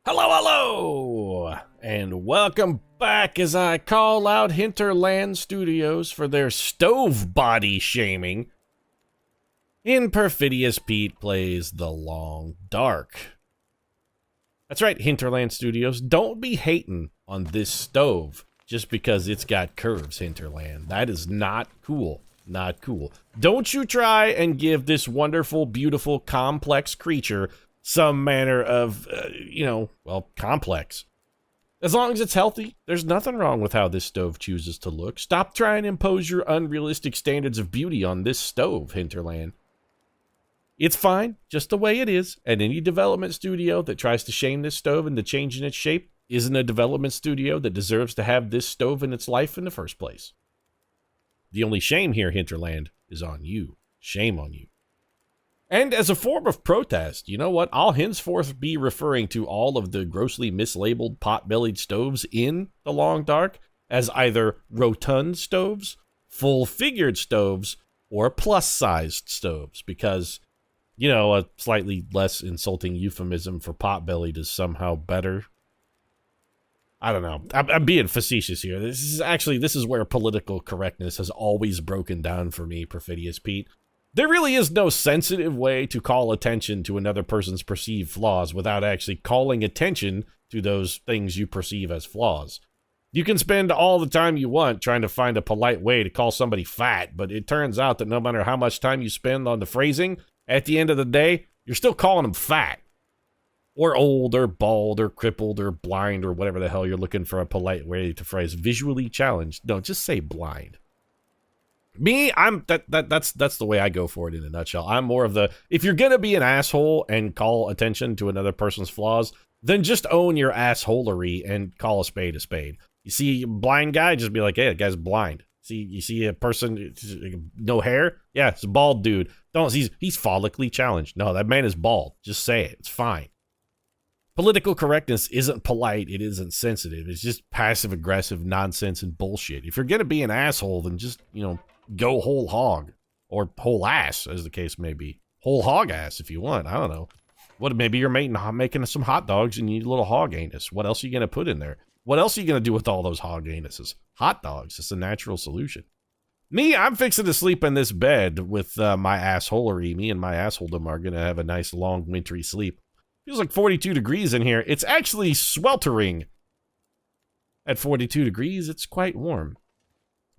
Hello, hello, and welcome back as I call out Hinterland Studios for their stove body shaming. In Perfidious, Pete plays The Long Dark. That's right, Hinterland Studios, don't be hating on this stove just because it's got curves, Hinterland. That is not cool. Not cool. Don't you try and give this wonderful, beautiful, complex creature some manner of, complex. As long as it's healthy, there's nothing wrong with how this stove chooses to look. Stop trying to impose your unrealistic standards of beauty on this stove, Hinterland. It's fine, just the way it is, and any development studio that tries to shame this stove into changing its shape isn't a development studio that deserves to have this stove in its life in the first place. The only shame here, Hinterland, is on you. Shame on you. And as a form of protest, you know what? I'll henceforth be referring to all of the grossly mislabeled pot-bellied stoves in The Long Dark as either rotund stoves, full-figured stoves, or plus-sized stoves, because, you know, a slightly less insulting euphemism for pot-bellied is somehow better. I don't know. I'm being facetious here. This is where political correctness has always broken down for me, Perfidious Pete. There really is no sensitive way to call attention to another person's perceived flaws without actually calling attention to those things you perceive as flaws. You can spend all the time you want trying to find a polite way to call somebody fat, but it turns out that no matter how much time you spend on the phrasing, at the end of the day, you're still calling them fat. Or old, or bald, or crippled, or blind, or whatever the hell you're looking for a polite way to phrase. Visually challenged. No, just say blind. Me, that's the way I go for it in a nutshell. I'm more of the, if you're gonna be an asshole and call attention to another person's flaws, then just own your assholery and call a spade a spade. You see a blind guy, just be like, hey, that guy's blind. You see a person, no hair? Yeah, it's a bald dude. He's follically challenged. No, that man is bald. Just say it. It's fine. Political correctness isn't polite, it isn't sensitive. It's just passive-aggressive nonsense and bullshit. If you're gonna be an asshole, then just, go whole hog. Or whole ass, as the case may be. Whole hog ass, if you want. I don't know. What, maybe you're making some hot dogs and you need a little hog anus. What else are you gonna put in there? What else are you gonna do with all those hog anuses? Hot dogs. It's a natural solution. Me, I'm fixing to sleep in this bed with my assholery. Me and my assholedom are gonna have a nice, long, wintry sleep. Feels like 42 degrees in here. It's actually sweltering. At 42 degrees, it's quite warm.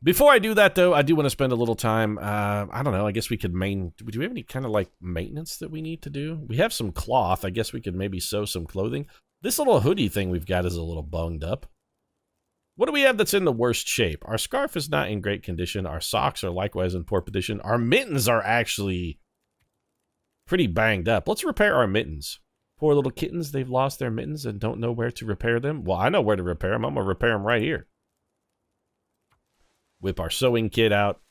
Before I do that, though, I do want to spend a little time, I don't know, I guess we could do we have any kind of, maintenance that we need to do? We have some cloth. I guess we could maybe sew some clothing. This little hoodie thing we've got is a little bunged up. What do we have that's in the worst shape? Our scarf is not in great condition. Our socks are likewise in poor condition. Our mittens are actually pretty banged up. Let's repair our mittens. Poor little kittens, they've lost their mittens and don't know where to repair them. Well, I know where to repair them. I'm going to repair them right here. Whip our sewing kit out.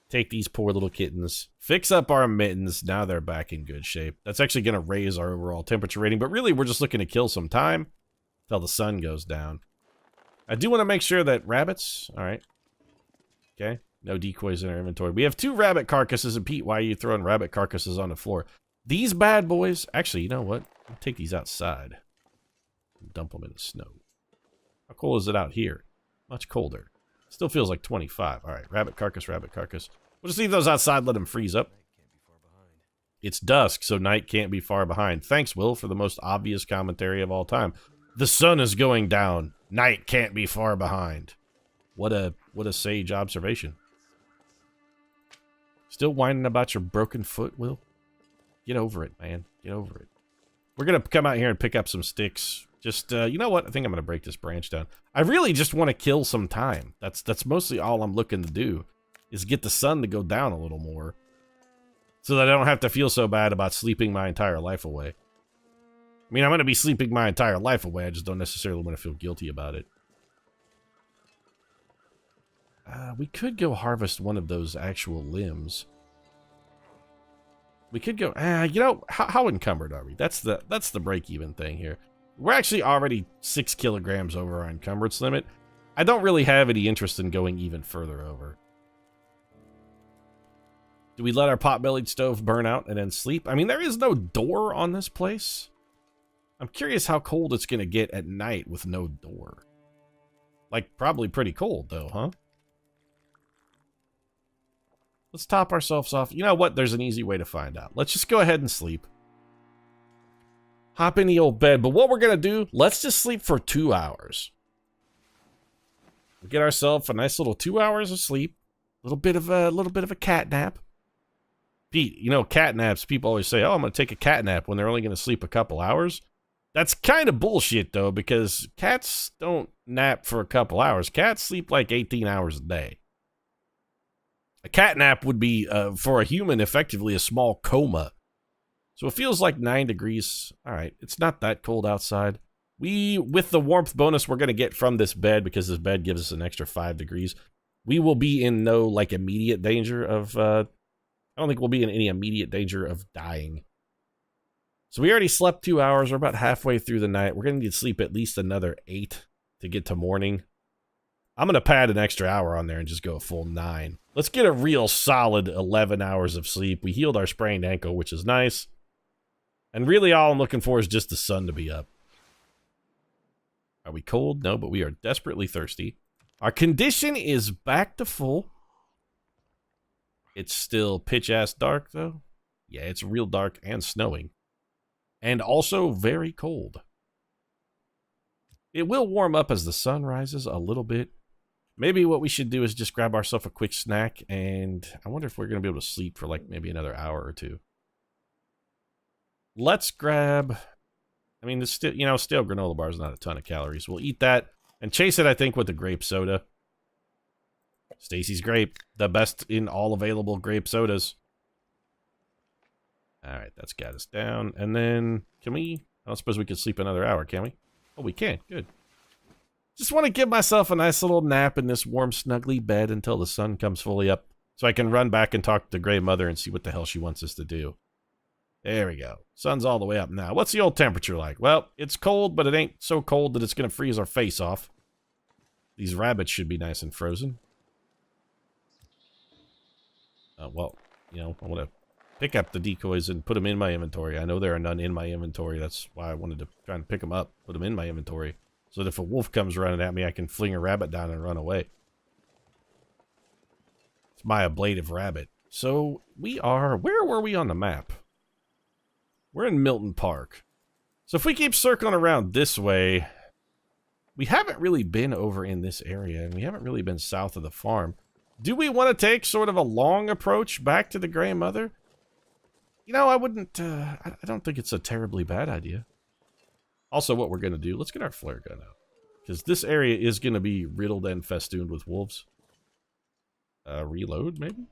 Take these poor little kittens. Fix up our mittens. Now they're back in good shape. That's actually going to raise our overall temperature rating, but really we're just looking to kill some time until the sun goes down. I do want to make sure that rabbits... Alright. Okay. No decoys in our inventory. We have 2 rabbit carcasses, and Pete, why are you throwing rabbit carcasses on the floor? These bad boys, actually, you know what? I'll take these outside and dump them in the snow. How cold is it out here? Much colder. Still feels like 25. All right, rabbit carcass, rabbit carcass. We'll just leave those outside, let them freeze up. It's dusk, so night can't be far behind. Thanks, Will, for the most obvious commentary of all time. The sun is going down. Night can't be far behind. What a sage observation. Still whining about your broken foot, Will? Get over it, man. Get over it. We're going to come out here and pick up some sticks. Just, you know what? I think I'm going to break this branch down. I really just want to kill some time. That's mostly all I'm looking to do, is get the sun to go down a little more, so that I don't have to feel so bad about sleeping my entire life away. I mean, I'm going to be sleeping my entire life away. I just don't necessarily want to feel guilty about it. We could go harvest one of those actual limbs. We could go, how encumbered are we? That's the break-even thing here. We're actually already 6 kilograms over our encumbrance limit. I don't really have any interest in going even further over. Do we let our pot-bellied stove burn out and then sleep? I mean, there is no door on this place. I'm curious how cold it's going to get at night with no door. Like, probably pretty cold, though, huh? Let's top ourselves off. You know what? There's an easy way to find out. Let's just go ahead and sleep. Hop in the old bed. But what we're going to do, let's just sleep for 2 hours. We'll get ourselves a nice little 2 hours of sleep. A little bit of a cat nap. Pete, you know, cat naps, people always say, oh, I'm going to take a cat nap when they're only going to sleep a couple hours. That's kind of bullshit, though, because cats don't nap for a couple hours. Cats sleep like 18 hours a day. A cat nap would be, for a human, effectively a small coma. So it feels like 9 degrees. All right, it's not that cold outside. With the warmth bonus we're going to get from this bed, because this bed gives us an extra 5 degrees, we will be in no, like, immediate danger of, I don't think we'll be in any immediate danger of dying. So we already slept 2 hours. We're about halfway through the night. We're going to need to sleep at least another 8 to get to morning. I'm going to pad an extra hour on there and just go a full 9. Let's get a real solid 11 hours of sleep. We healed our sprained ankle, which is nice. And really all I'm looking for is just the sun to be up. Are we cold? No, but we are desperately thirsty. Our condition is back to full. It's still pitch-ass dark, though. Yeah, it's real dark and snowing. And also very cold. It will warm up as the sun rises a little bit. Maybe what we should do is just grab ourselves a quick snack, and I wonder if we're going to be able to sleep for like maybe another hour or two. Let's grab, I mean, stale granola bar is not a ton of calories. We'll eat that and chase it, I think, with the grape soda. Stacy's Grape, the best in all available grape sodas. All right, that's got us down. And then, can we? I don't suppose we can sleep another hour, can we? Oh, we can. Good. Just want to give myself a nice little nap in this warm, snuggly bed until the sun comes fully up, so I can run back and talk to Gray Mother and see what the hell she wants us to do. There we go. Sun's all the way up now. What's the old temperature like? Well, it's cold, but it ain't so cold that it's going to freeze our face off. These rabbits should be nice and frozen. Well, you know, I want to pick up the decoys and put them in my inventory. I know there are none in my inventory. That's why I wanted to try and pick them up, put them in my inventory, so that if a wolf comes running at me, I can fling a rabbit down and run away. It's my ablative rabbit. So we are, where were we on the map? We're in Milton Park. So if we keep circling around this way, we haven't really been over in this area, and we haven't really been south of the farm. Do we want to take sort of a long approach back to the Gray Mother? You know, I wouldn't, I don't think it's a terribly bad idea. Also, what we're going to do, let's get our flare gun out. Because this area is going to be riddled and festooned with wolves. Reload, maybe?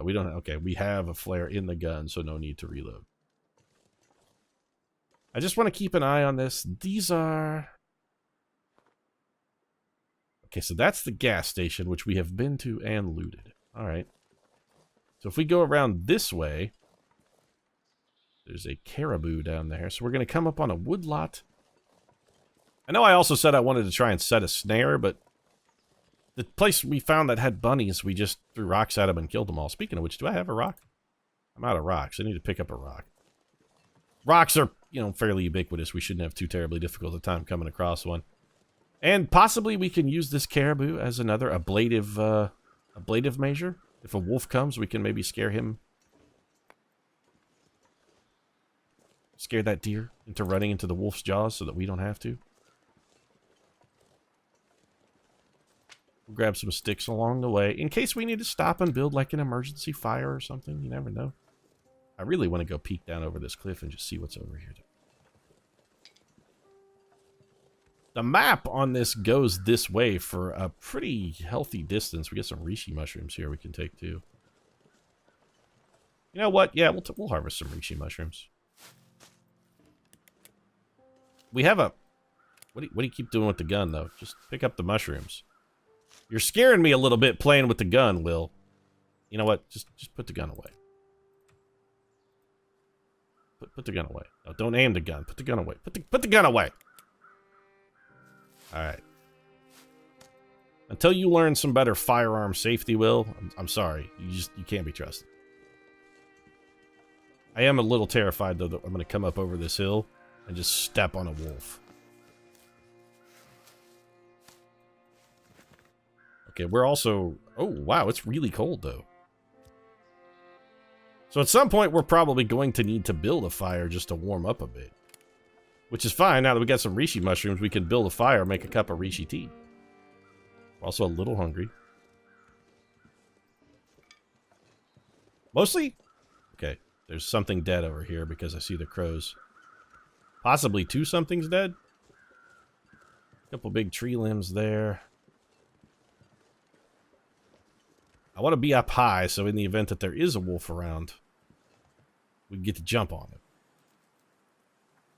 We don't, okay, we have a flare in the gun, so no need to reload. I just want to keep an eye on this. These are... Okay, so that's the gas station, which we have been to and looted. Alright. So if we go around this way, there's a caribou down there. So we're going to come up on a woodlot. I know I also said I wanted to try and set a snare, but the place we found that had bunnies, we just threw rocks at them and killed them all. Speaking of which, do I have a rock? I'm out of rocks. I need to pick up a rock. Rocks are, you know, fairly ubiquitous. We shouldn't have too terribly difficult a time coming across one. And possibly we can use this caribou as another ablative measure. If a wolf comes, we can maybe scare him. Scare that deer into running into the wolf's jaws so that we don't have to. We'll grab some sticks along the way in case we need to stop and build like an emergency fire or something. You never know. I really want to go peek down over this cliff and just see what's over here. The map on this goes this way for a pretty healthy distance. We get some reishi mushrooms here we can take too. You know what? Yeah, we'll harvest some reishi mushrooms. We have a... What do you keep doing with the gun, though? Just pick up the mushrooms. You're scaring me a little bit playing with the gun, Will. You know what? Just put the gun away. Put the gun away. No, don't aim the gun. Put the gun away. Put the gun away. Alright. Until you learn some better firearm safety, Will, I'm sorry. You can't be trusted. I am a little terrified, though, that I'm going to come up over this hill and just step on a wolf. Okay, we're also... Oh, wow, it's really cold, though. So at some point, we're probably going to need to build a fire just to warm up a bit. Which is fine. Now that we got some reishi mushrooms, we can build a fire, make a cup of reishi tea. Also a little hungry. Mostly? Okay, there's something dead over here because I see the crows. Possibly two somethings dead. Couple big tree limbs there. I want to be up high, so in the event that there is a wolf around, we can get to jump on it.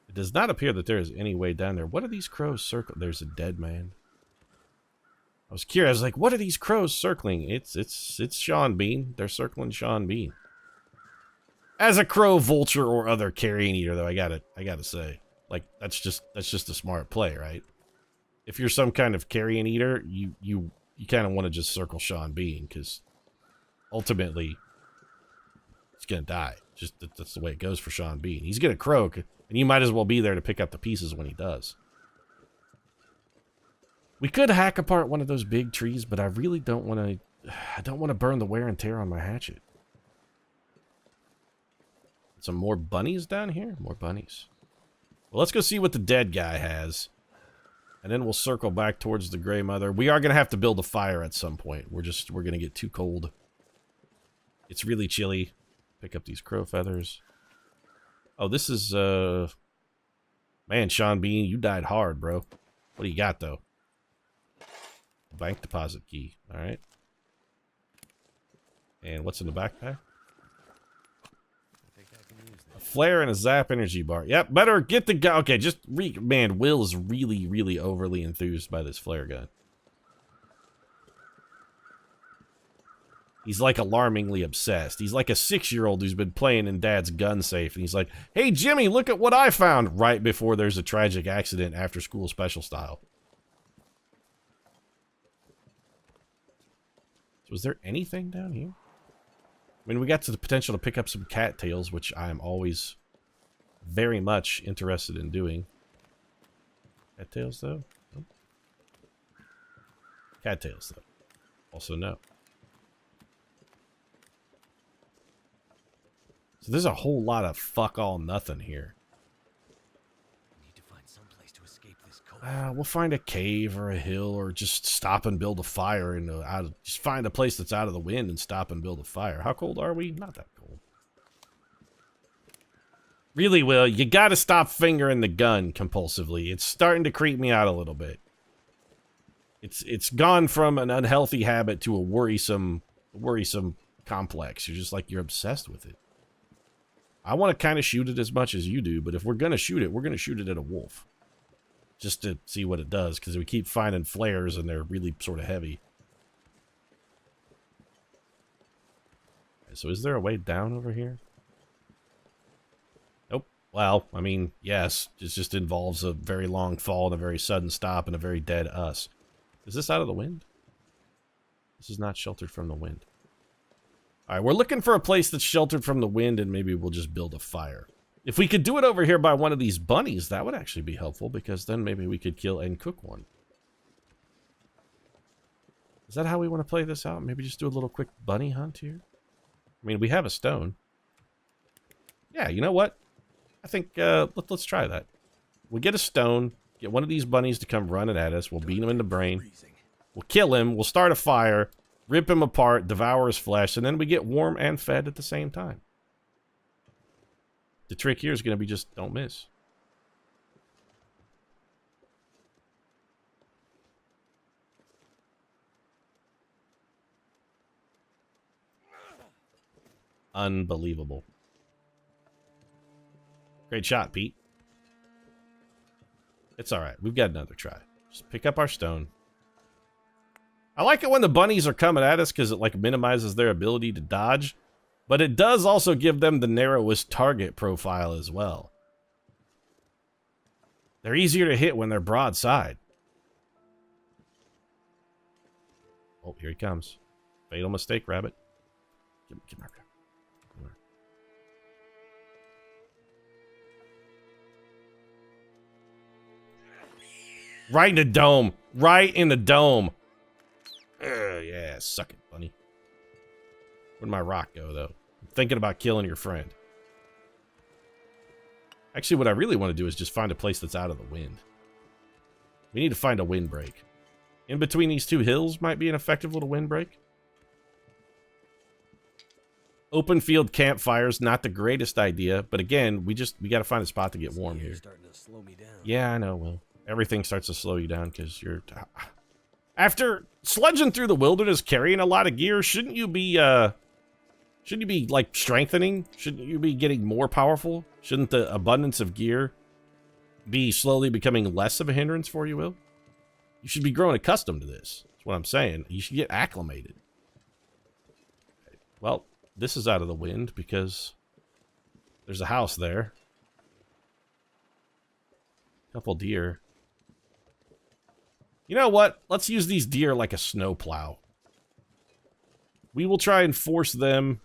It does not appear that there is any way down there. What are these crows circling? There's a dead man. I was curious. I was like, what are these crows circling? It's Sean Bean. They're circling Sean Bean. As a crow, vulture, or other carrion eater, though, I gotta say, like, that's just a smart play, right? If you're some kind of carrion eater, you kind of want to just circle Sean Bean, because ultimately, he's gonna die. Just that's the way it goes for Sean Bean. He's gonna croak, and you might as well be there to pick up the pieces when he does. We could hack apart one of those big trees, but I really don't want to. I don't want to burn the wear and tear on my hatchet. Some more bunnies down here? More bunnies. Well, let's go see what the dead guy has. And then we'll circle back towards the Grey Mother. We are going to have to build a fire at some point. We're going to get too cold. It's really chilly. Pick up these crow feathers. Oh, this is, man, Sean Bean, you died hard, bro. What do you got, though? Bank deposit key. All right. And what's in the backpack? A flare and a zap energy bar. Yep, better get the gun. Okay, man, Will is really, really overly enthused by this flare gun. He's like alarmingly obsessed. He's like a 6-year-old who's been playing in Dad's gun safe. And he's like, hey, Jimmy, look at what I found right before there's a tragic accident after school special style. So is there anything down here? I mean, we got to the potential to pick up some cattails, which I am always very much interested in doing. Cattails, though? No. Cattails, though. Also, no. So there's a whole lot of fuck all nothing here. Need to find some place to escape this cold. We'll find a cave or a hill, or just stop and build a fire. And just find a place that's out of the wind and stop and build a fire. How cold are we? Not that cold. Really, Will, you gotta stop fingering the gun compulsively. It's starting to creep me out a little bit. It's gone from an unhealthy habit to a worrisome complex. You're just like, you're obsessed with it. I want to kind of shoot it as much as you do, but if we're going to shoot it, we're going to shoot it at a wolf. Just to see what it does, because we keep finding flares and they're really sort of heavy. So is there a way down over here? Nope. Well, I mean, yes. It just involves a very long fall and a very sudden stop and a very dead us. Is this out of the wind? This is not sheltered from the wind. Alright, we're looking for a place that's sheltered from the wind, and maybe we'll just build a fire. If we could do it over here by one of these bunnies, that would actually be helpful, because then maybe we could kill and cook one. Is that how we want to play this out? Maybe just do a little quick bunny hunt here? I mean, we have a stone. Yeah, you know what? I think, let's try that. We'll get a stone, get one of these bunnies to come running at us, we'll beat him in the brain, we'll kill him, we'll start a fire, rip him apart, devour his flesh, and then we get warm and fed at the same time. The trick here is going to be just don't miss. Unbelievable. Great shot, Pete. It's alright. We've got another try. Just pick up our stone. I like it when the bunnies are coming at us because it like minimizes their ability to dodge. But it does also give them the narrowest target profile as well. They're easier to hit when they're broadside. Oh, here he comes. Fatal mistake, rabbit. Come here. Come here. Right in the dome. Right in the dome. Yeah, suck it, bunny. Where'd my rock go, though? I'm thinking about killing your friend. Actually, what I really want to do is just find a place that's out of the wind. We need to find a windbreak. In between these two hills might be an effective little windbreak. Open field campfires, not the greatest idea, but again, we got to find a spot to get warm here. Starting to slow me down. Yeah, I know, Will. Everything starts to slow you down because you're... After sludging through the wilderness carrying a lot of gear, shouldn't you be, like, strengthening? Shouldn't you be getting more powerful? Shouldn't the abundance of gear be slowly becoming less of a hindrance for you, Will? You should be growing accustomed to this. That's what I'm saying. You should get acclimated. Okay. Well, this is out of the wind because there's a house there. Couple deer. You know what? Let's use these deer like a snowplow. We will try and force them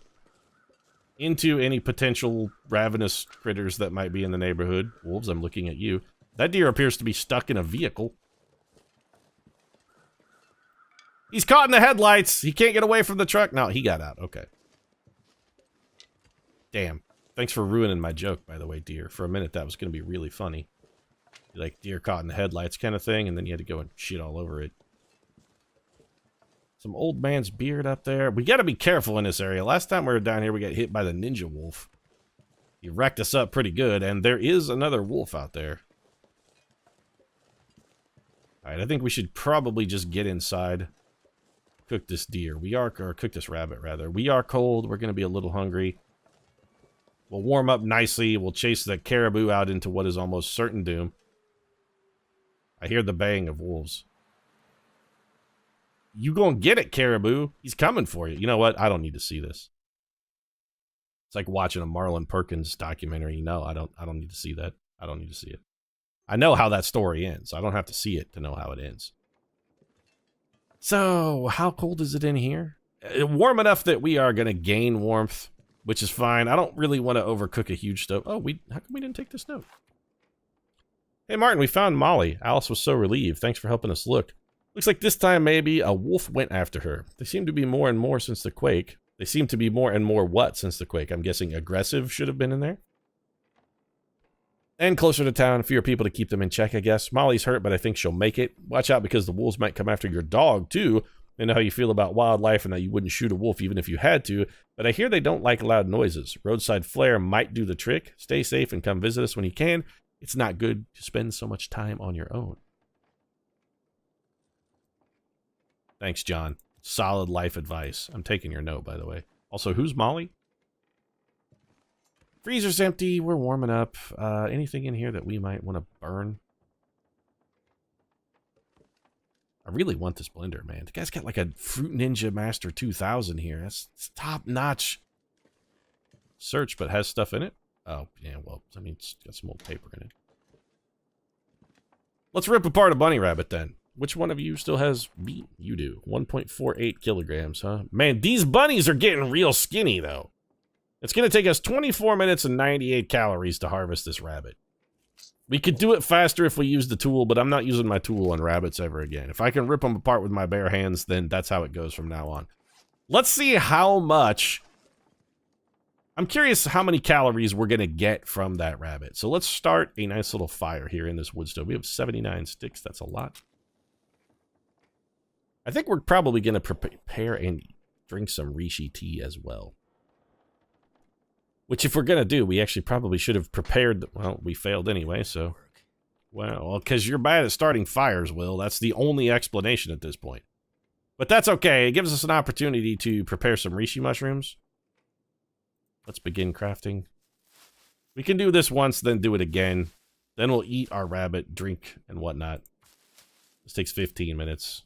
into any potential ravenous critters that might be in the neighborhood. Wolves, I'm looking at you. That deer appears to be stuck in a vehicle. He's caught in the headlights. He can't get away from the truck. No, he got out. Okay. Damn. Thanks for ruining my joke, by the way, deer. For a minute, that was going to be really funny. Like deer caught in the headlights kind of thing, and then you had to go and shit all over it. Some old man's beard up there. We got to be careful in this area. Last time we were down here, we got hit by the ninja wolf. He wrecked us up pretty good, and there is another wolf out there. Alright, I think we should probably just get inside. Cook this deer. Or cook this rabbit, rather. We are cold. We're going to be a little hungry. We'll warm up nicely. We'll chase the caribou out into what is almost certain doom. I hear the baying of wolves. You gonna get it, caribou. He's coming for you. You know what? I don't need to see this. It's like watching a Marlon Perkins documentary. No, I don't need to see that. I don't need to see it. I know how that story ends. I don't have to see it to know how it ends. So, how cold is it in here? Warm enough that we are going to gain warmth, which is fine. I don't really want to overcook a huge stove. Oh, how come we didn't take this note? Hey, Martin, we found Molly. Alice was so relieved. Thanks for helping us look. Looks like this time maybe a wolf went after her. They seem to be more and more since the quake. They seem to be more and more what since the quake? I'm guessing aggressive should have been in there. And closer to town, fewer people to keep them in check, I guess. Molly's hurt, but I think she'll make it. Watch out because the wolves might come after your dog, too. I know how you feel about wildlife and that you wouldn't shoot a wolf even if you had to, but I hear they don't like loud noises. Roadside flare might do the trick. Stay safe and come visit us when you can. It's not good to spend so much time on your own. Thanks, John. Solid life advice. I'm taking your note, by the way. Also, who's Molly? Freezer's empty. We're warming up. Anything in here that we might want to burn? I really want this blender, man. The guy's got like a Fruit Ninja Master 2000 here. That's top-notch. Search, but has stuff in it? Oh, yeah, well, I mean, it's got some old paper in it. Let's rip apart a bunny rabbit, then. Which one of you still has meat? You do. 1.48 kilograms, huh? Man, these bunnies are getting real skinny, though. It's going to take us 24 minutes and 98 calories to harvest this rabbit. We could do it faster if we used the tool, but I'm not using my tool on rabbits ever again. If I can rip them apart with my bare hands, then that's how it goes from now on. Let's see how much... I'm curious how many calories we're going to get from that rabbit. So let's start a nice little fire here in this wood stove. We have 79 sticks. That's a lot. I think we're probably going to prepare and drink some reishi tea as well. Which if we're going to do, we actually probably should have prepared... Well, we failed anyway, so... Well, because you're bad at starting fires, Will. That's the only explanation at this point. But that's okay. It gives us an opportunity to prepare some reishi mushrooms. Let's begin crafting. We can do this once, then do it again. Then we'll eat our rabbit, drink, and whatnot. This takes 15 minutes.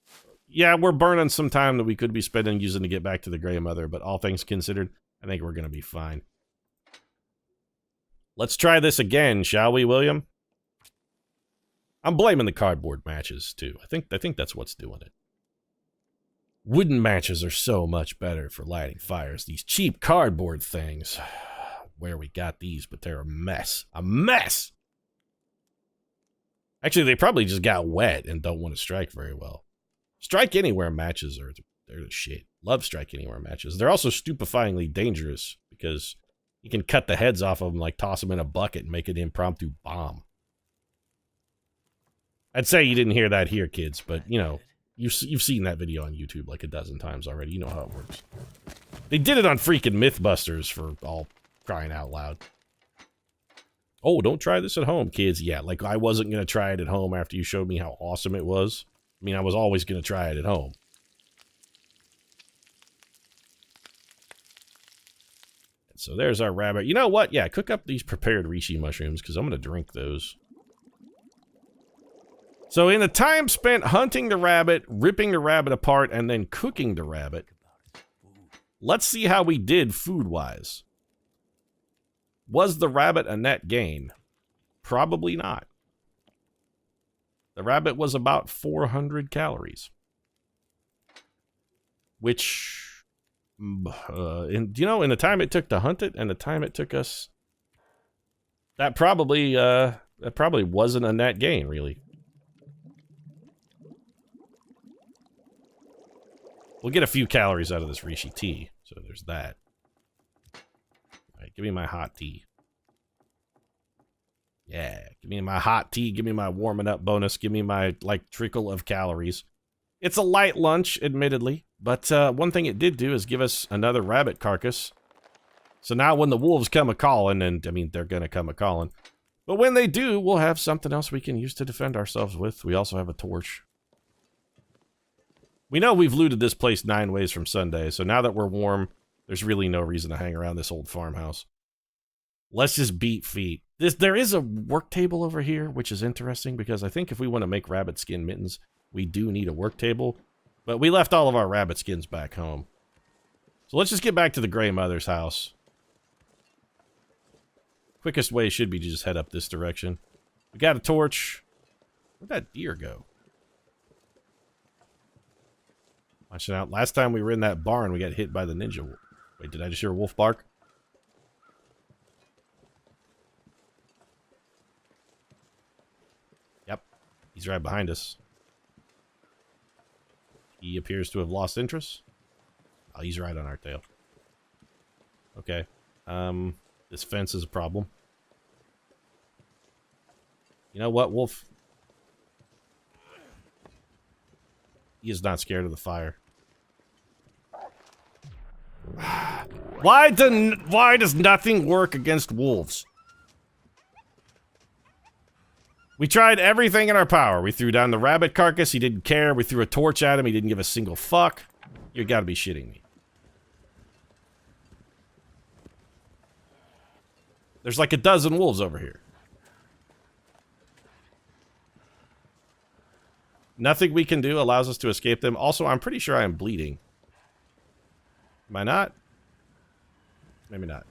Yeah, we're burning some time that we could be spending using to get back to the Grey Mother, but all things considered, I think we're going to be fine. Let's try this again, shall we, William? I'm blaming the cardboard matches, too. I think that's what's doing it. Wooden matches are so much better for lighting fires. These cheap cardboard things. Where we got these, but they're a mess. A mess! Actually, they probably just got wet and don't want to strike very well. Strike Anywhere matches are they're the shit. Love Strike Anywhere matches. They're also stupefyingly dangerous because you can cut the heads off of them, like toss them in a bucket and make an impromptu bomb. I'd say you didn't hear that here, kids, but, you know, you've seen that video on YouTube like a dozen times already. You know how it works. They did it on freaking Mythbusters for all crying out loud. Oh, don't try this at home, kids. Yeah, like I wasn't going to try it at home after you showed me how awesome it was. I mean, I was always going to try it at home. So there's our rabbit. You know what? Yeah, cook up these prepared reishi mushrooms because I'm going to drink those. So in the time spent hunting the rabbit, ripping the rabbit apart, and then cooking the rabbit, let's see how we did food-wise. Was the rabbit a net gain? Probably not. The rabbit was about 400 calories. Which... in the time it took to hunt it and the time it took us, that probably wasn't a net gain, really. We'll get a few calories out of this reishi tea, so there's that. All right, give me my hot tea. Yeah, give me my hot tea, give me my warming up bonus, give me my, like, trickle of calories. It's a light lunch, admittedly. But one thing it did do is give us another rabbit carcass. So now when the wolves come a-calling, and, I mean, they're going to come a-calling. But when they do, we'll have something else we can use to defend ourselves with. We also have a torch. We know we've looted this place 9 ways from Sunday, so now that we're warm, there's really no reason to hang around this old farmhouse. Let's just beat feet. There is a work table over here, which is interesting, because I think if we want to make rabbit skin mittens, we do need a work table. But we left all of our rabbit skins back home. So let's just get back to the Grey Mother's house. Quickest way should be to just head up this direction. We got a torch. Where'd that deer go? Watch it out. Last time we were in that barn, we got hit by the ninja wolf. Wait, did I just hear a wolf bark? Yep. He's right behind us. He appears to have lost interest. Oh, he's right on our tail. Okay. This fence is a problem. You know what, wolf? He is not scared of the fire. Why does nothing work against wolves? We tried everything in our power. We threw down the rabbit carcass. He didn't care. We threw a torch at him. He didn't give a single fuck. You gotta be shitting me. There's like a dozen wolves over here. Nothing we can do allows us to escape them. Also, I'm pretty sure I am bleeding. Am I not? Maybe not.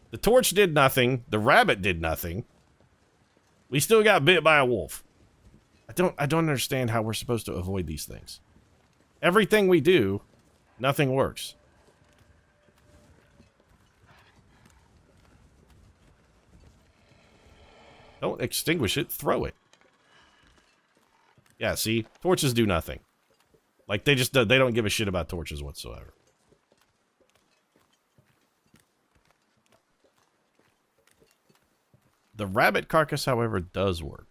The torch did nothing. The rabbit did nothing. We still got bit by a wolf. I don't understand how we're supposed to avoid these things. Everything we do, nothing works. Don't extinguish it, throw it. Yeah, see? Torches do nothing. Like, they don't give a shit about torches whatsoever. The rabbit carcass, however, does work.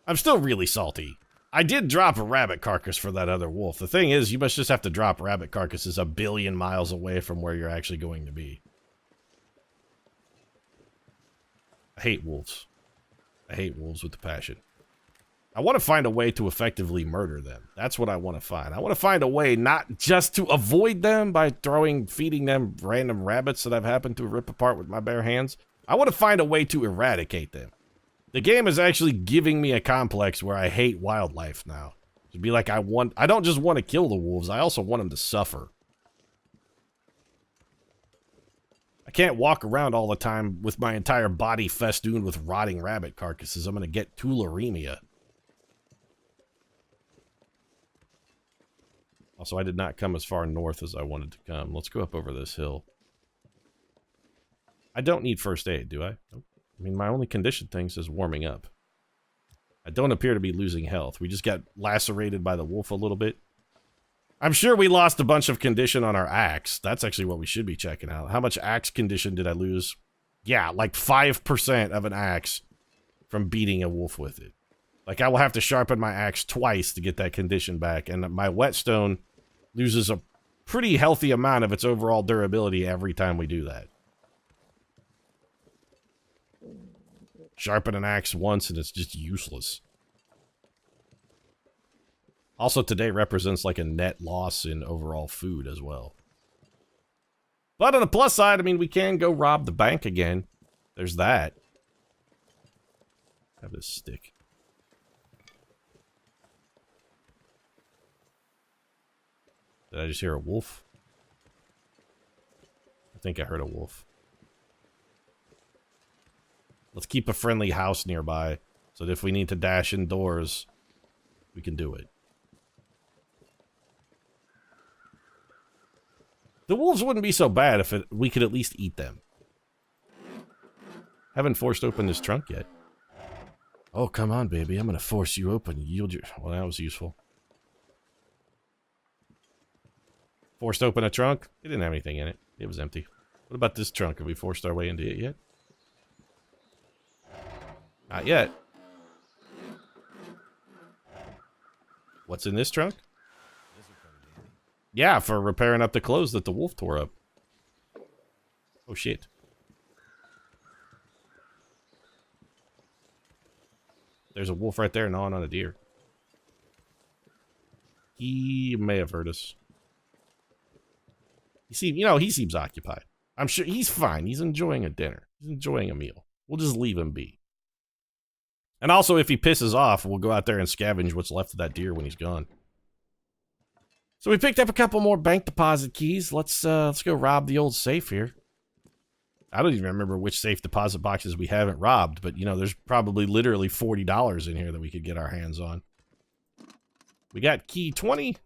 I'm still really salty. I did drop a rabbit carcass for that other wolf. The thing is, you must just have to drop rabbit carcasses 1 billion miles away from where you're actually going to be. I hate wolves. I hate wolves with a passion. I want to find a way to effectively murder them. That's what I want to find. I want to find a way not just to avoid them by feeding them random rabbits that I've happened to rip apart with my bare hands. I want to find a way to eradicate them. The game is actually giving me a complex where I hate wildlife now. To be like, I don't just want to kill the wolves, I also want them to suffer. I can't walk around all the time with my entire body festooned with rotting rabbit carcasses. I'm going to get tularemia. Also, I did not come as far north as I wanted to come. Let's go up over this hill. I don't need first aid, do I? Nope. I mean, my only condition thing says warming up. I don't appear to be losing health. We just got lacerated by the wolf a little bit. I'm sure we lost a bunch of condition on our axe. That's actually what we should be checking out. How much axe condition did I lose? Yeah, like 5% of an axe from beating a wolf with it. Like, I will have to sharpen my axe twice to get that condition back, and my whetstone loses a pretty healthy amount of its overall durability every time we do that. Sharpen an axe once and it's just useless. Also, today represents like a net loss in overall food as well. But on the plus side, I mean, we can go rob the bank again. There's that. Have this stick. Did I just hear a wolf? I think I heard a wolf. Let's keep a friendly house nearby, so that if we need to dash indoors, we can do it. The wolves wouldn't be so bad if we could at least eat them. Haven't forced open this trunk yet. Oh, come on, baby. I'm gonna force you open. Yield your... Well, that was useful. Forced open a trunk? It didn't have anything in it. It was empty. What about this trunk? Have we forced our way into it yet? Not yet. What's in this trunk? Yeah, for repairing up the clothes that the wolf tore up. Oh, shit. There's a wolf right there gnawing on a deer. He may have hurt us. He seems occupied. I'm sure he's fine. He's enjoying a dinner. He's enjoying a meal. We'll just leave him be. And also, if he pisses off, we'll go out there and scavenge what's left of that deer when he's gone. So we picked up a couple more bank deposit keys. Let's go rob the old safe here. I don't even remember which safe deposit boxes we haven't robbed, but, there's probably literally $40 in here that we could get our hands on. We got key 20.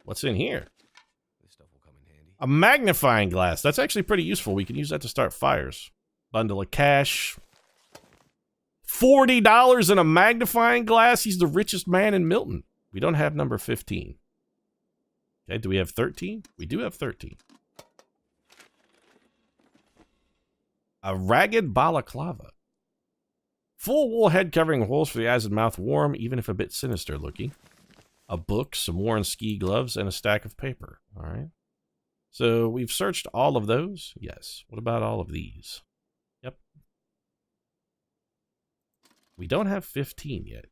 What's in here? This stuff will come in handy. A magnifying glass. That's actually pretty useful. We can use that to start fires. Bundle of cash. $40 in a magnifying glass? He's the richest man in Milton. We don't have number 15. Okay, do we have 13? We do have 13. A ragged balaclava. Full wool head covering holes for the eyes and mouth, warm, even if a bit sinister looking. A book, some worn ski gloves, and a stack of paper. All right. So we've searched all of those. Yes. What about all of these? Yep. We don't have 15 yet.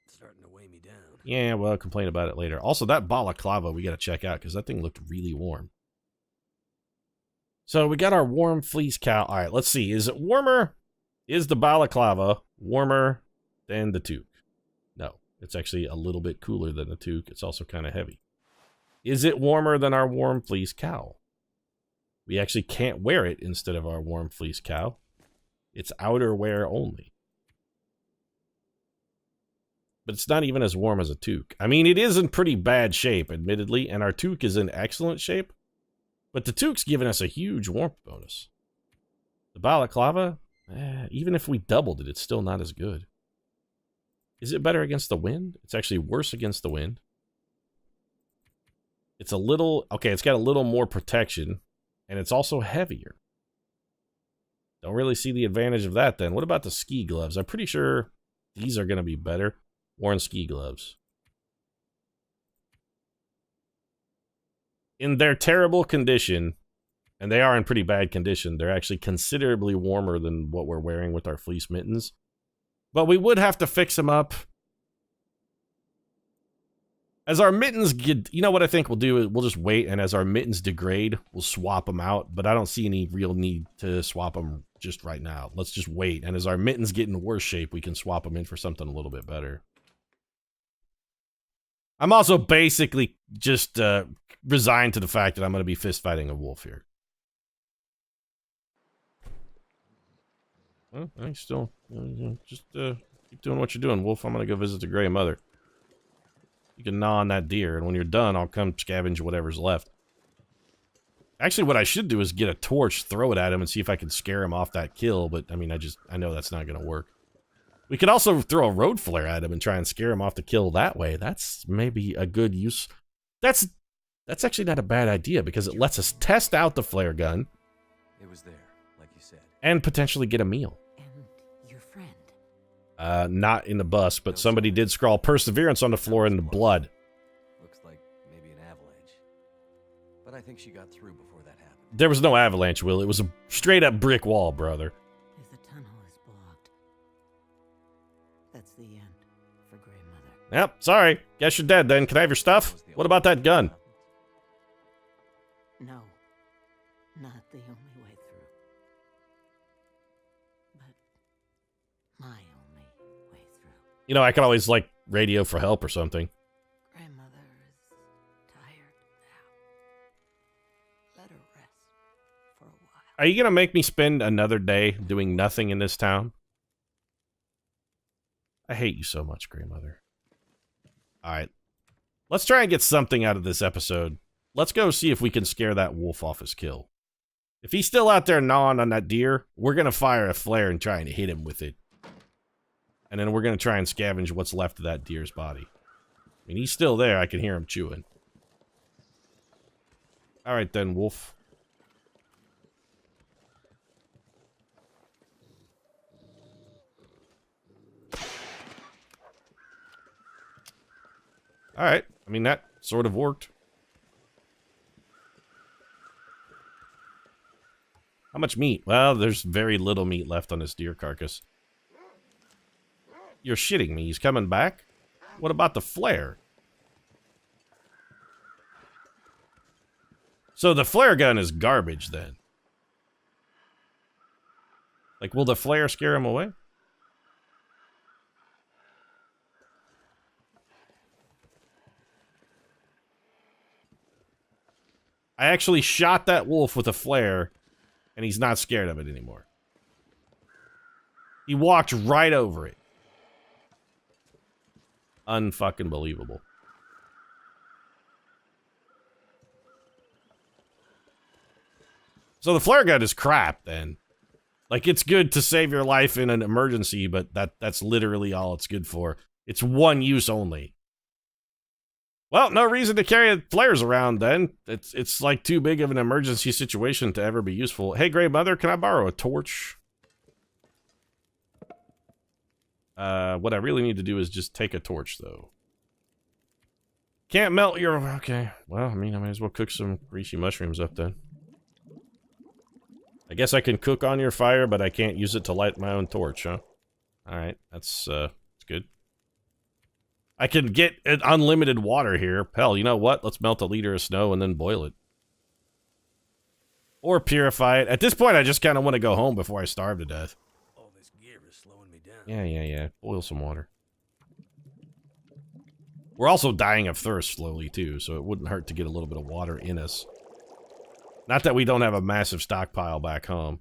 It's starting to weigh me down. Yeah, well, I'll complain about it later. Also, that balaclava we got to check out because that thing looked really warm. So we got our warm fleece cowl. All right, let's see. Is it warmer? Is the balaclava warmer than the toque? No, it's actually a little bit cooler than the toque. It's also kind of heavy. Is it warmer than our warm fleece cowl? We actually can't wear it instead of our warm fleece cowl. It's outerwear only. But it's not even as warm as a toque. I mean, it is in pretty bad shape, admittedly, and our toque is in excellent shape. But the toque's giving us a huge warmth bonus. The balaclava, even if we doubled it, it's still not as good. Is it better against the wind? It's actually worse against the wind. It's a little, okay, it's got a little more protection, and it's also heavier. Don't really see the advantage of that then. What about the ski gloves? I'm pretty sure these are going to be better. Worn ski gloves. In their terrible condition, and they are in pretty bad condition, they're actually considerably warmer than what we're wearing with our fleece mittens. But we would have to fix them up. As our mittens get, you know what I think we'll do is we'll just wait, and as our mittens degrade, we'll swap them out. But I don't see any real need to swap them just right now. Let's just wait, and as our mittens get in worse shape, we can swap them in for something a little bit better. I'm also basically just resigned to the fact that I'm going to be fist fighting a wolf here. Well, I still just keep doing what you're doing, wolf. I'm going to go visit the Gray Mother. You can gnaw on that deer, and when you're done, I'll come scavenge whatever's left. Actually, what I should do is get a torch, throw it at him, and see if I can scare him off that kill, but, I mean, I know that's not gonna work. We could also throw a road flare at him and try and scare him off the kill that way. That's maybe a good use. That's actually not a bad idea, because it lets us test out the flare gun. It was there, like you said. And potentially get a meal. And your friend? Not in the bus, but somebody did scrawl perseverance on the floor in the blood. Looks like maybe an avalanche. But I think she got through before that happened. There was no avalanche, Will. It was a straight-up brick wall, brother. If the tunnel is blocked, that's the end for Grey Mother. Yep, sorry. Guess you're dead then. Can I have your stuff? What about that gun? No, not the only way through. But my only way through. You know, I could always, like, radio for help or something. Grey Mother is tired now. Let her rest for a while. Are you gonna make me spend another day doing nothing in this town? I hate you so much, Grey Mother. Alright. Let's try and get something out of this episode. Let's go see if we can scare that wolf off his kill. If he's still out there gnawing on that deer, we're gonna fire a flare and try and hit him with it. And then we're gonna try and scavenge what's left of that deer's body. I mean, he's still there. I can hear him chewing. Alright then, wolf. Alright. I mean, that sort of worked. How much meat? Well, there's very little meat left on this deer carcass. You're shitting me. He's coming back? What about the flare? So the flare gun is garbage, then. Like, will the flare scare him away? I actually shot that wolf with a flare, and he's not scared of it anymore. He walked right over it. Unfucking believable. So the flare gun is crap, then. Like, it's good to save your life in an emergency, but that's literally all it's good for. It's one use only. Well, no reason to carry flares around, then. It's like too big of an emergency situation to ever be useful. Hey, Grey Mother, can I borrow a torch? What I really need to do is just take a torch, though. Can't melt your... Okay. Well, I mean, I might as well cook some greasy mushrooms up, then. I guess I can cook on your fire, but I can't use it to light my own torch, huh? Alright, that's good. I can get unlimited water here. Hell, you know what? Let's melt a liter of snow and then boil it. Or purify it. At this point, I just kind of want to go home before I starve to death. All this gear is slowing me down. Yeah. Boil some water. We're also dying of thirst slowly, too, so it wouldn't hurt to get a little bit of water in us. Not that we don't have a massive stockpile back home.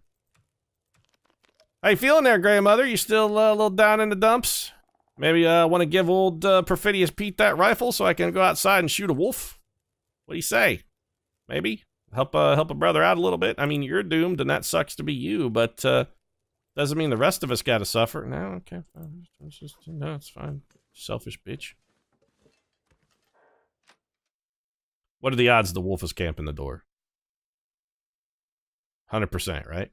How you feeling there, Grey Mother? You still a little down in the dumps? Maybe want to give old Perfidious Pete that rifle so I can go outside and shoot a wolf? What do you say? Maybe? Help a brother out a little bit? I mean, you're doomed and that sucks to be you, but doesn't mean the rest of us gotta suffer. No, okay. No, it's fine. Selfish bitch. What are the odds the wolf is camping the door? 100%, right?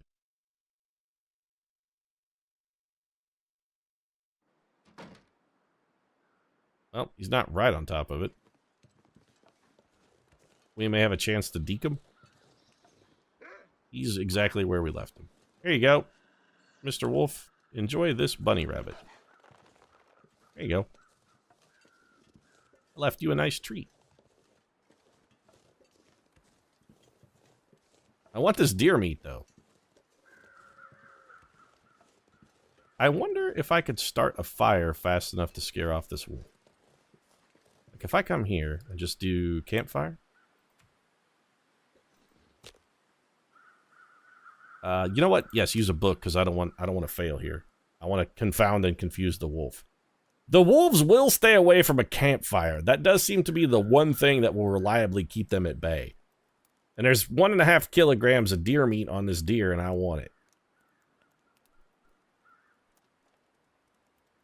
Well, he's not right on top of it. We may have a chance to deke him. He's exactly where we left him. Here you go, Mr. Wolf. Enjoy this bunny rabbit. There you go. I left you a nice treat. I want this deer meat, though. I wonder if I could start a fire fast enough to scare off this wolf. Like, if I come here and just do campfire. You know what? Yes, use a book, because I don't want to fail here. I want to confound and confuse the wolf. The wolves will stay away from a campfire. That does seem to be the one thing that will reliably keep them at bay. And there's 1.5 kilograms of deer meat on this deer, and I want it.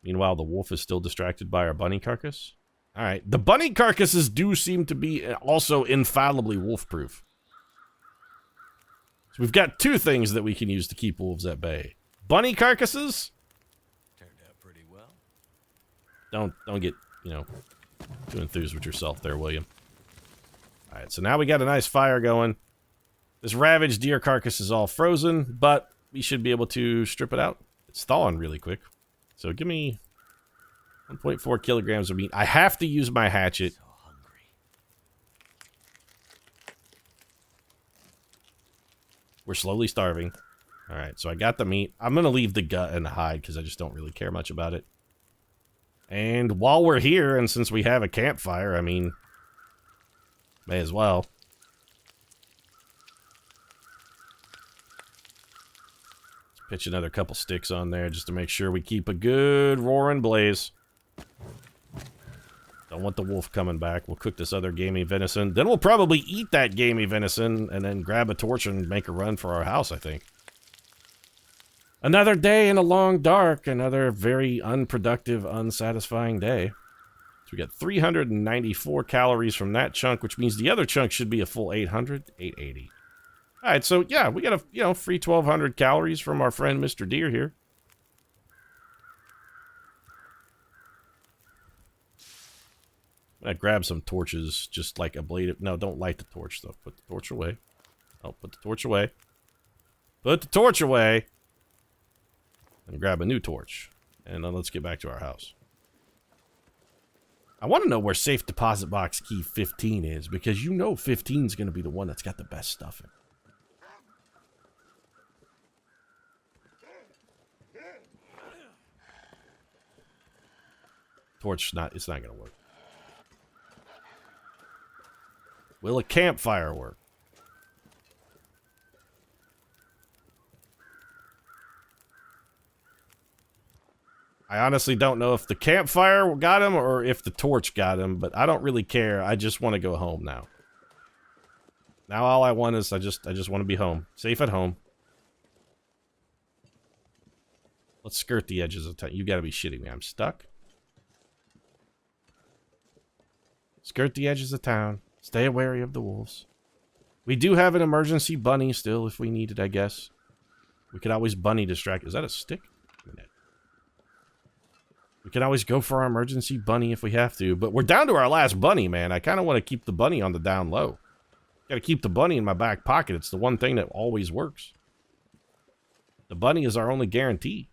Meanwhile, the wolf is still distracted by our bunny carcass. All right. The bunny carcasses do seem to be also infallibly wolf-proof. So we've got 2 things that we can use to keep wolves at bay. Bunny carcasses. Turned out pretty well. Don't get, you know, too enthused with yourself there, William. All right, so now we got a nice fire going. This ravaged deer carcass is all frozen, but we should be able to strip it out. It's thawing really quick. So give me 1.4 kilograms of meat. I have to use my hatchet. So hungry. We're slowly starving. All right, so I got the meat. I'm going to leave the gut and the hide because I just don't really care much about it. And while we're here, and since we have a campfire, I mean, may as well. Let's pitch another couple sticks on there just to make sure we keep a good roaring blaze. Don't want the wolf coming back. We'll cook this other gamey venison. Then we'll probably eat that gamey venison and then grab a torch and make a run for our house, I think. Another day in a long dark. Another very unproductive, unsatisfying day. So we got 394 calories from that chunk, which means the other chunk should be a full 800, 880. All right, so yeah, we got a, you know, free 1,200 calories from our friend Mr. Deer here. I'm gonna grab some torches, just like a blade of... No, don't light the torch, though. Put the torch away. Oh, put the torch away. Put the torch away! And grab a new torch. And then let's get back to our house. I want to know where safe deposit box key 15 is, because you know 15 is going to be the one that's got the best stuff in. Torch, it's not going to work. Will a campfire work? I honestly don't know if the campfire got him or if the torch got him, but I don't really care. I just want to go home now. Now all I want is I just want to be home. Safe at home. Let's skirt the edges of town. You gotta be shitting me. I'm stuck. Skirt the edges of town. Stay wary of the wolves. We do have an emergency bunny still if we need it, I guess. We could always bunny distract. Is that a stick? We can always go for our emergency bunny if we have to, but we're down to our last bunny, man. I kind of want to keep the bunny on the down low. Got to keep the bunny in my back pocket. It's the one thing that always works. The bunny is our only guarantee.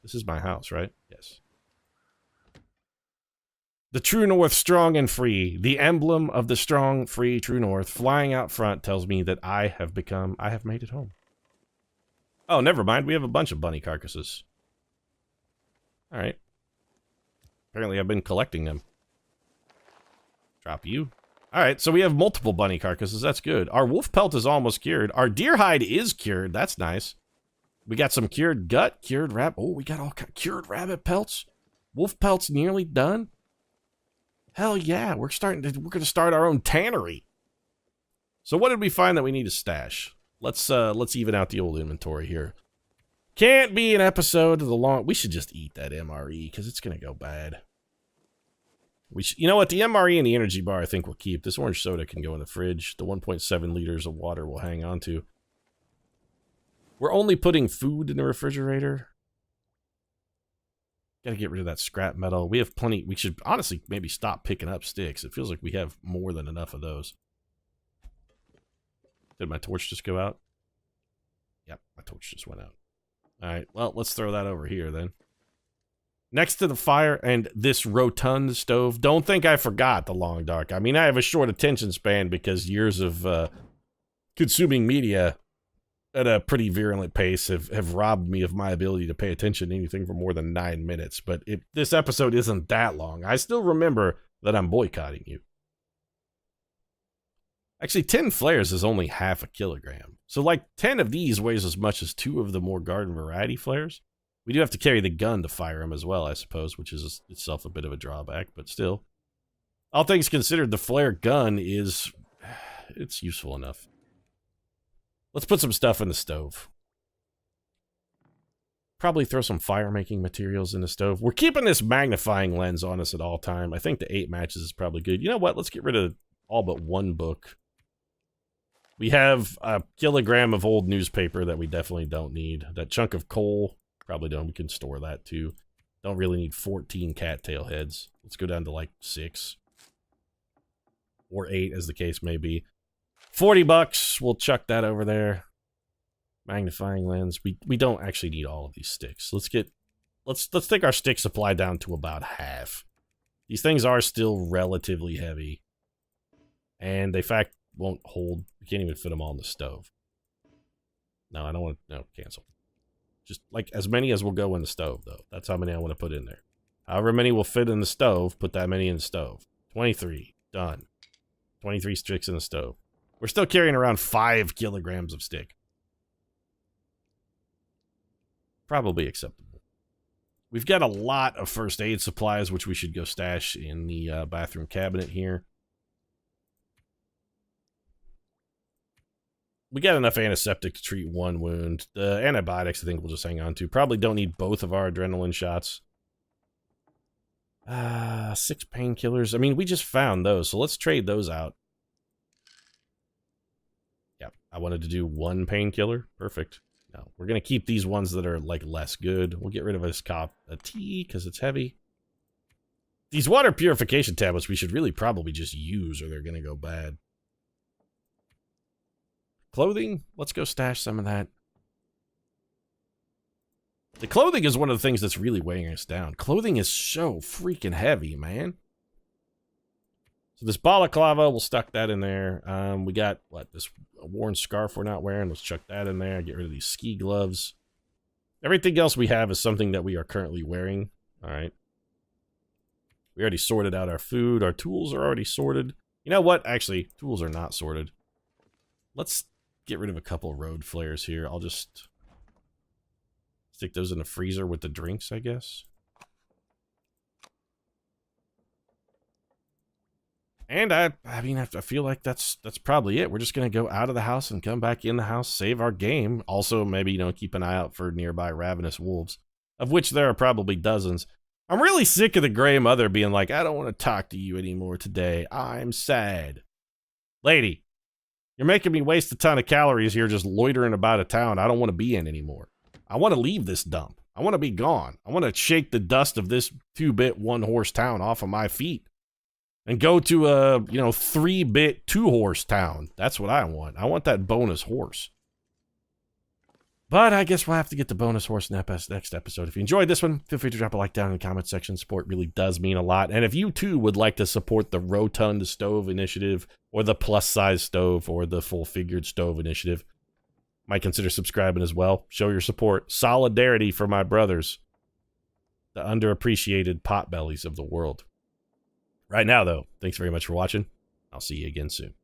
This is my house, right? Yes. The True North, strong and free. The emblem of the strong, free True North flying out front tells me that I have made it home. Oh, never mind. We have a bunch of bunny carcasses. All right. Apparently I've been collecting them. Drop you. All right, so we have multiple bunny carcasses. That's good. Our wolf pelt is almost cured. Our deer hide is cured. That's nice. We got some cured gut, cured rabbit. Oh, we got all cured rabbit pelts. Wolf pelts nearly done. Hell yeah, we're going to start our own tannery. So what did we find that we need to stash? Let's even out the old inventory here. Can't be an episode of the long... We should just eat that MRE, because it's going to go bad. You know what? The MRE and the energy bar I think we'll keep. This orange soda can go in the fridge. The 1.7 liters of water we'll hang on to. We're only putting food in the refrigerator. Got to get rid of that scrap metal. We have plenty... We should honestly maybe stop picking up sticks. It feels like we have more than enough of those. Did my torch just go out? Yep, my torch just went out. Alright, well, let's throw that over here then. Next to the fire and this Rotund stove. Don't think I forgot the long dark. I mean, I have a short attention span because years of consuming media at a pretty virulent pace have robbed me of my ability to pay attention to anything for more than 9 minutes. But this episode isn't that long. I still remember that I'm boycotting you. Actually, 10 flares is only half a kilogram. So like 10 of these weighs as much as 2 of the more garden variety flares. We do have to carry the gun to fire them as well, I suppose, which is itself a bit of a drawback, but still. All things considered, the flare gun is it's useful enough. Let's put some stuff in the stove. Probably throw some fire-making materials in the stove. We're keeping this magnifying lens on us at all time. I think the 8 matches is probably good. You know what? Let's get rid of all but one book. We have a kilogram of old newspaper that we definitely don't need. That chunk of coal, probably don't. We can store that too. Don't really need 14 cattail heads. Let's go down to like 6. Or 8, as the case may be. 40 bucks. We'll chuck that over there. Magnifying lens. We don't actually need all of these sticks. Let's take our stick supply down to about half. These things are still relatively heavy. And they, in fact, won't hold. We can't even fit them all in the stove. No, I don't want to. No, cancel. Just like as many as will go in the stove, though. That's how many I want to put in there. However many will fit in the stove, put that many in the stove. 23. Done. 23 sticks in the stove. We're still carrying around 5 kilograms of stick. Probably acceptable. We've got a lot of first aid supplies, which we should go stash in the bathroom cabinet here. We got enough antiseptic to treat 1 wound. The antibiotics, I think we'll just hang on to. Probably don't need both of our adrenaline shots. 6 painkillers. I mean, we just found those, so let's trade those out. Yep, I wanted to do 1 painkiller. Perfect. No, we're going to keep these ones that are, like, less good. We'll get rid of this cop a tea, because it's heavy. These water purification tablets we should really probably just use, or they're going to go bad. Clothing? Let's go stash some of that. The clothing is one of the things that's really weighing us down. Clothing is so freaking heavy, man. So this balaclava, we'll stuck that in there. We got, what, this worn scarf we're not wearing. Let's chuck that in there. Get rid of these ski gloves. Everything else we have is something that we are currently wearing. All right. We already sorted out our food. Our tools are already sorted. You know what? Actually, tools are not sorted. Let's get rid of a couple road flares here. I'll just stick those in the freezer with the drinks, I guess. And I mean, I feel like that's probably it. We're just going to go out of the house and come back in the house, save our game. Also, maybe, you know, keep an eye out for nearby ravenous wolves, of which there are probably dozens. I'm really sick of the gray mother being like, I don't want to talk to you anymore today. I'm sad. Lady, you're making me waste a ton of calories here just loitering about a town I don't want to be in anymore. I want to leave this dump. I want to be gone. I want to shake the dust of this 2-bit 1-horse town off of my feet. And go to a, you know, 3-bit 2-horse town. That's what I want. I want that bonus horse. But I guess we'll have to get the bonus horse in the next episode. If you enjoyed this one, feel free to drop a like down in the comment section. Support really does mean a lot. And if you too would like to support the Rotund stove initiative, or the plus size stove, or the full figured stove initiative, might consider subscribing as well. Show your support. Solidarity for my brothers. The underappreciated potbellies of the world. Right now, though, thanks very much for watching. I'll see you again soon.